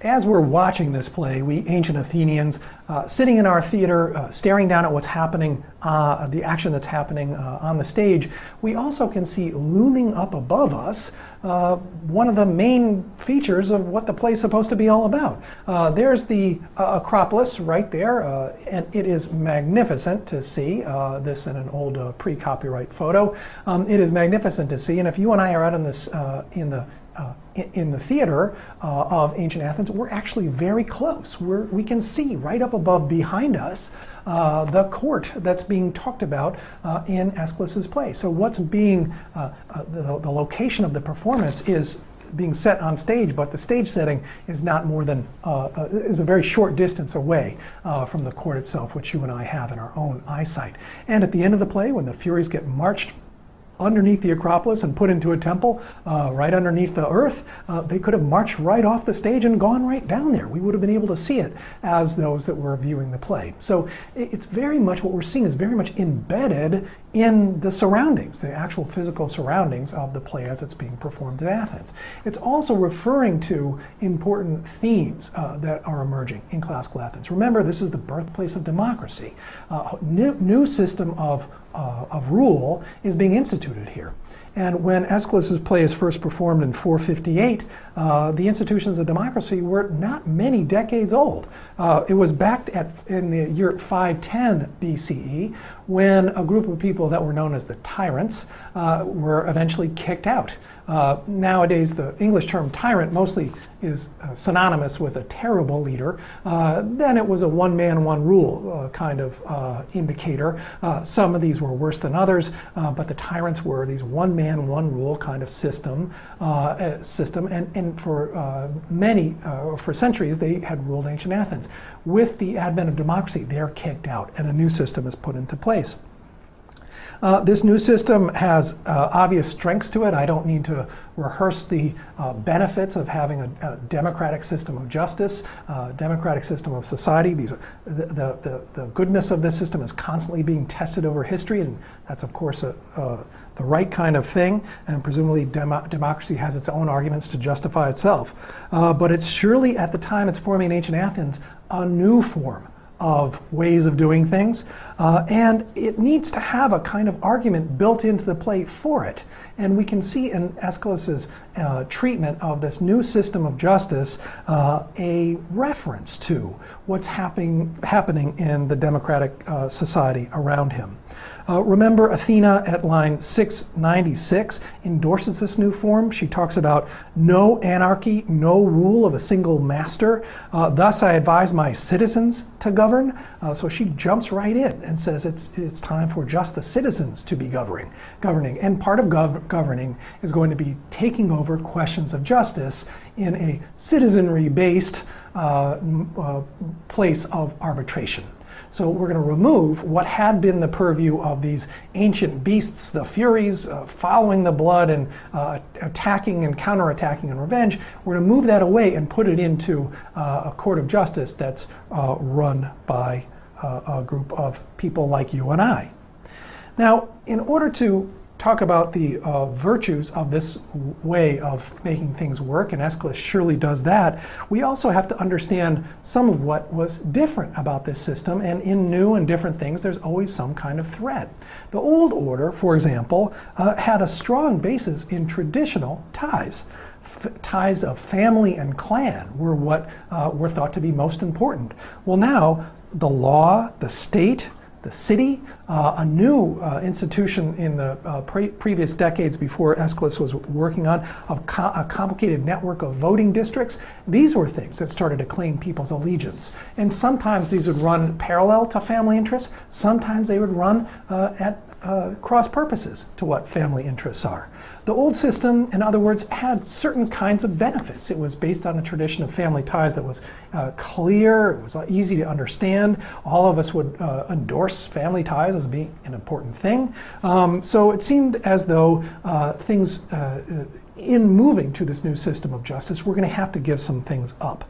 as we're watching this play, we ancient Athenians, sitting in our theater, staring down at what's happening, the action that's happening on the stage, we also can see looming up above us one of the main features of what the play is supposed to be all about. There's the Acropolis right there, and it is magnificent to see. This in an old pre-copyright photo. It is magnificent to see, and if you and I are out in this in the theater of ancient Athens, we're actually very close. We can see right up above behind us the court that's being talked about in Aeschylus's play. So what's being, the location of the performance is being set on stage, but the stage setting is not more than, is a very short distance away from the court itself, which you and I have in our own eyesight. And at the end of the play, when the Furies get marched underneath the Acropolis and put into a temple right underneath the earth, they could have marched right off the stage and gone right down there. We would have been able to see it as those that were viewing the play. So it's very much, what we're seeing is very much embedded in the surroundings, the actual physical surroundings of the play as it's being performed at Athens. It's also referring to important themes that are emerging in classical Athens. Remember, this is the birthplace of democracy. New system of rule is being instituted here. And when Aeschylus's play is first performed in 458, the institutions of democracy were not many decades old. It was back in the year 510 BCE when a group of people that were known as the tyrants were eventually kicked out. Nowadays, the English term tyrant mostly is synonymous with a terrible leader. Then it was a one-man, one-rule kind of indicator. Some of these were worse than others, but the tyrants were these one-man, one-rule kind of system. And for for centuries, they had ruled ancient Athens. With the advent of democracy, they're kicked out, and a new system is put into place. This new system has obvious strengths to it. I don't need to rehearse the benefits of having a democratic system of justice, democratic system of society. The goodness of this system is constantly being tested over history, and that's of course the right kind of thing, and presumably democracy has its own arguments to justify itself. But it's surely, at the time it's forming in ancient Athens, a new form of ways of doing things, and it needs to have a kind of argument built into the play for it. And we can see in Aeschylus's treatment of this new system of justice a reference to what's happening in the democratic society around him. Remember, Athena at line 696 endorses this new form. She talks about no anarchy, no rule of a single master. Thus I advise my citizens to govern. So she jumps right in and says it's time for just the citizens to be governing. And part of governing is going to be taking over questions of justice in a citizenry-based place of arbitration. So we're going to remove what had been the purview of these ancient beasts, the Furies, following the blood and attacking and counterattacking and revenge. We're going to move that away and put it into a court of justice that's run by a group of people like you and I. Now, in order to talk about the virtues of this way of making things work, and Aeschylus surely does that, we also have to understand some of what was different about this system, and in new and different things there's always some kind of thread. The old order, for example, had a strong basis in traditional ties. Ties of family and clan were what were thought to be most important. Well, now the law, the state, the city, a new institution in the previous decades before Aeschylus was working on, a complicated network of voting districts. These were things that started to claim people's allegiance. And sometimes these would run parallel to family interests. Sometimes they would run at cross purposes to what family interests are. The old system, in other words, had certain kinds of benefits. It was based on a tradition of family ties that was clear, it was easy to understand. All of us would endorse family ties as being an important thing. So it seemed as though things in moving to this new system of justice, we're going to have to give some things up.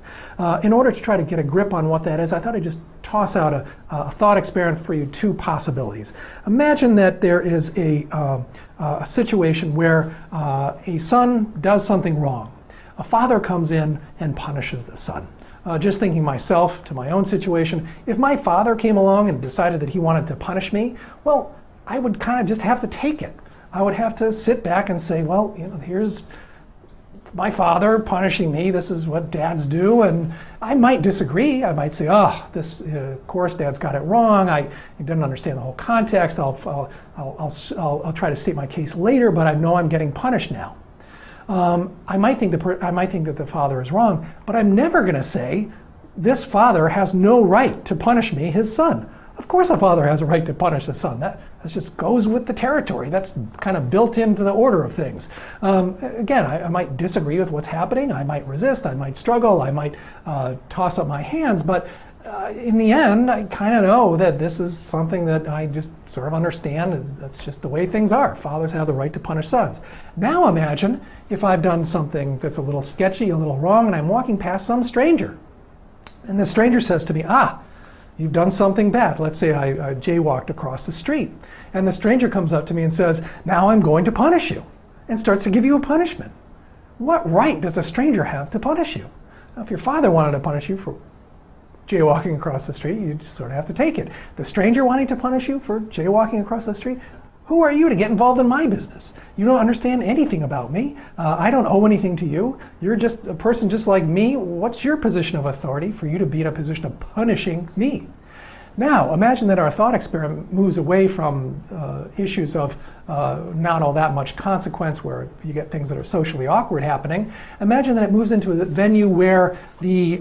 In order to try to get a grip on what that is, I thought I'd just toss out a thought experiment for you, two possibilities. Imagine that there is a situation where a son does something wrong. A father comes in and punishes the son. Just thinking myself to my own situation, if my father came along and decided that he wanted to punish me, well, I would kind of just have to take it. I would have to sit back and say, well, here's my father punishing me. This is what dads do. And I might disagree. I might say, oh, this, of course, dad's got it wrong. He didn't understand the whole context. I'll try to state my case later, but I know I'm getting punished now. I might think that the father is wrong, but I'm never going to say this father has no right to punish me, his son. Of course a father has a right to punish the son. That just goes with the territory. That's kind of built into the order of things. Again, I might disagree with what's happening. I might resist. I might struggle. I might toss up my hands. But in the end, I kind of know that this is something that I just sort of understand. That's just the way things are. Fathers have the right to punish sons. Now imagine if I've done something that's a little sketchy, a little wrong, and I'm walking past some stranger. And the stranger says to me, you've done something bad. Let's say I jaywalked across the street. And the stranger comes up to me and says, now I'm going to punish you, and starts to give you a punishment. What right does a stranger have to punish you? Now, if your father wanted to punish you for jaywalking across the street, you just sort of have to take it. The stranger wanting to punish you for jaywalking across the street, who are you to get involved in my business? You don't understand anything about me. I don't owe anything to you. You're just a person just like me. What's your position of authority for you to be in a position of punishing me? Now, imagine that our thought experiment moves away from issues of not all that much consequence, where you get things that are socially awkward happening. Imagine that it moves into a venue where the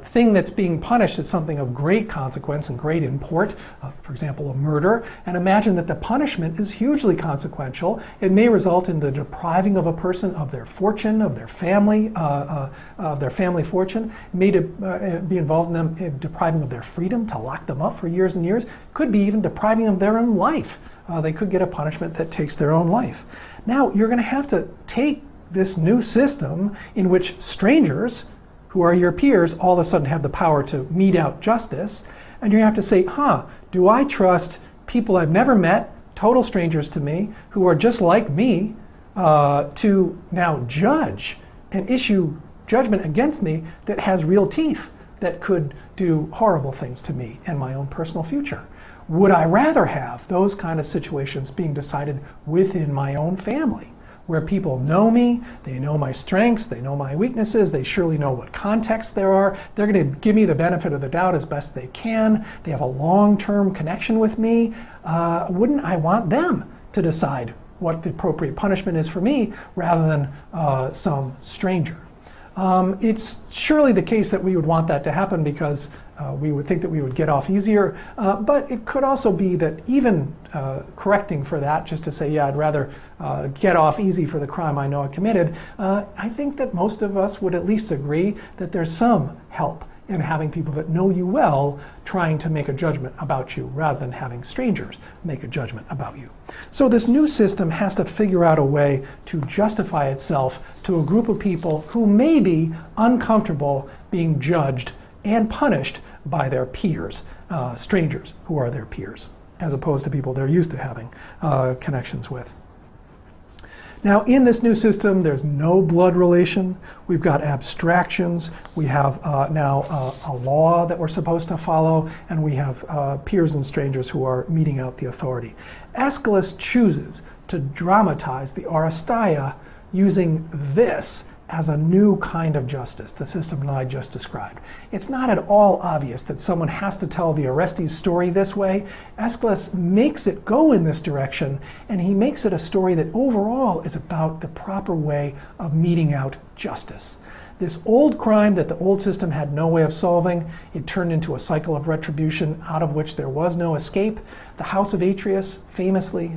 thing that's being punished is something of great consequence and great import, for example, a murder. And imagine that the punishment is hugely consequential. It may result in the depriving of a person of their fortune, of their family fortune. It may be involved in them depriving of their freedom, to lock them up for years and years. Could be even depriving them of their own life. They could get a punishment that takes their own life. Now, you're going to have to take this new system in which strangers, who are your peers, all of a sudden have the power to mete out justice, and you have to say, do I trust people I've never met, total strangers to me, who are just like me, to now judge and issue judgment against me that has real teeth, that could do horrible things to me and my own personal future? Would I rather have those kind of situations being decided within my own family, where people know me, they know my strengths, they know my weaknesses, they surely know what contexts there are, they're going to give me the benefit of the doubt as best they can, they have a long-term connection with me? Wouldn't I want them to decide what the appropriate punishment is for me, rather than some stranger? It's surely the case that we would want that to happen, because we would think that we would get off easier, but it could also be that even correcting for that, just to say, yeah, I'd rather get off easy for the crime I know I committed, I think that most of us would at least agree that there's some help in having people that know you well trying to make a judgment about you, rather than having strangers make a judgment about you. So this new system has to figure out a way to justify itself to a group of people who may be uncomfortable being judged and punished by their peers, strangers who are their peers, as opposed to people they're used to having connections with. Now, in this new system, there's no blood relation. We've got abstractions. We have now a law that we're supposed to follow, and we have peers and strangers who are meting out the authority. Aeschylus chooses to dramatize the Oresteia using this as a new kind of justice, the system that I just described. It's not at all obvious that someone has to tell the Orestes story this way. Aeschylus makes it go in this direction, and he makes it a story that overall is about the proper way of meting out justice. This old crime that the old system had no way of solving, it turned into a cycle of retribution out of which there was no escape. The House of Atreus, famously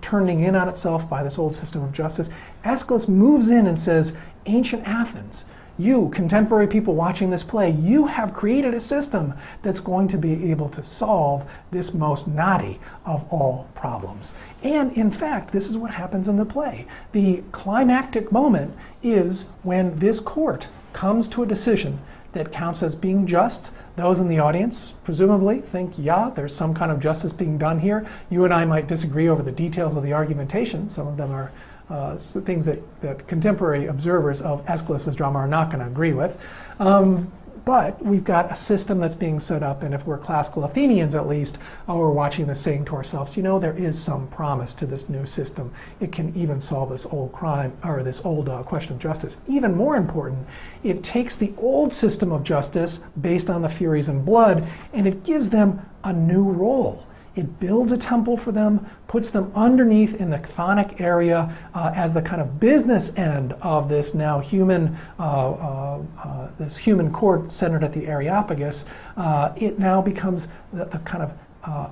turning in on itself by this old system of justice, Aeschylus moves in and says, ancient Athens, you, contemporary people watching this play, you have created a system that's going to be able to solve this most knotty of all problems. And in fact, this is what happens in the play. The climactic moment is when this court comes to a decision that counts as being just. Those in the audience presumably think, yeah, there's some kind of justice being done here. You and I might disagree over the details of the argumentation. Some of them are things that contemporary observers of Aeschylus's drama are not going to agree with. But we've got a system that's being set up, and if we're classical Athenians at least, we're watching this saying to ourselves, you know, there is some promise to this new system. It can even solve this old crime, or this old question of justice. Even more important, it takes the old system of justice based on the Furies and blood, and it gives them a new role. It builds a temple for them, puts them underneath in the chthonic area as the kind of business end of this now human, this human court centered at the Areopagus. It now becomes the kind of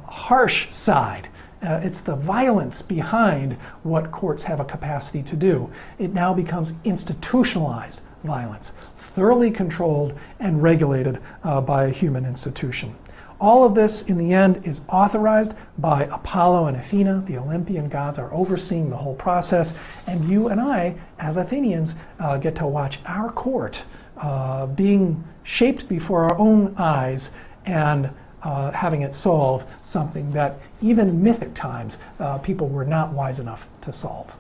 harsh side. It's the violence behind what courts have a capacity to do. It now becomes institutionalized violence, thoroughly controlled and regulated by a human institution. All of this, in the end, is authorized by Apollo and Athena. The Olympian gods are overseeing the whole process, and you and I, as Athenians, get to watch our court being shaped before our own eyes and having it solve something that even in mythic times people were not wise enough to solve.